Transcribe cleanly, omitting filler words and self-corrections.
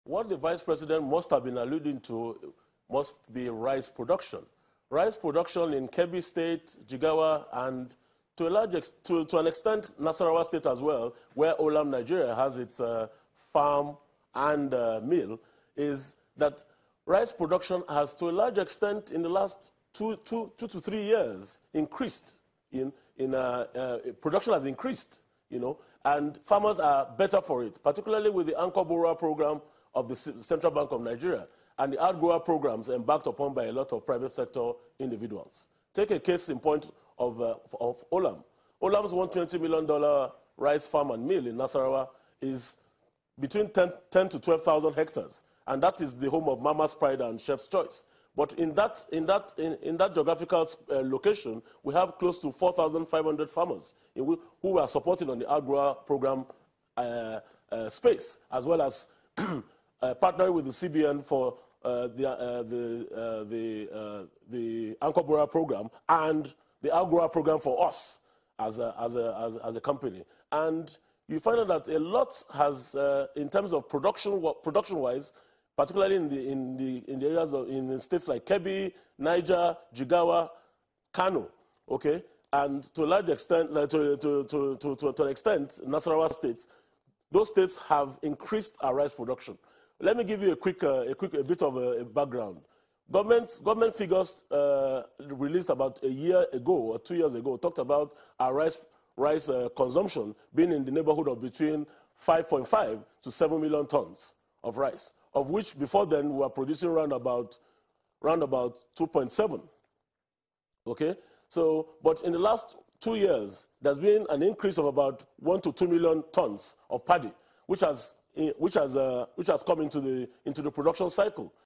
what the Vice President must have been alluding to must be rice production. Rice production in Kebbi State, Jigawa, and to an extent, Nasarawa State as well, where Olam Nigeria has its farm and mill, is that rice production has, to a large extent, in the last two to 3 years, increased. Production has increased, and farmers are better for it, particularly with the Anchor Borrower program of the Central Bank of Nigeria and the outgrower programs embarked upon by a lot of private sector individuals. Take a case in point of Olam. Olam's $120 million rice farm and mill in Nasarawa is between 10 to 12,000 hectares, and that is the home of Mama's Pride and Chef's Choice. But in that geographical location, we have close to 4,500 farmers who are supported on the outgrower program space, as well as partnering with the CBN for the Anchor Borrower program and the outgrower program for us as a company. And you find out that a lot has, in terms of production-wise, particularly in the areas in the states like Kebbi, Niger, Jigawa, Kano, okay, and to a large extent, to an extent, Nasarawa states, those states have increased our rice production. Let me give you a bit of a background. Government figures released about a year ago or 2 years ago talked about our rice consumption being in the neighborhood of between 5.5 to 7 million tons of rice, of which before then we were producing round about 2.7. Okay, so but in the last 2 years there's been an increase of about 1 to 2 million tons of paddy, which has come into the production cycle.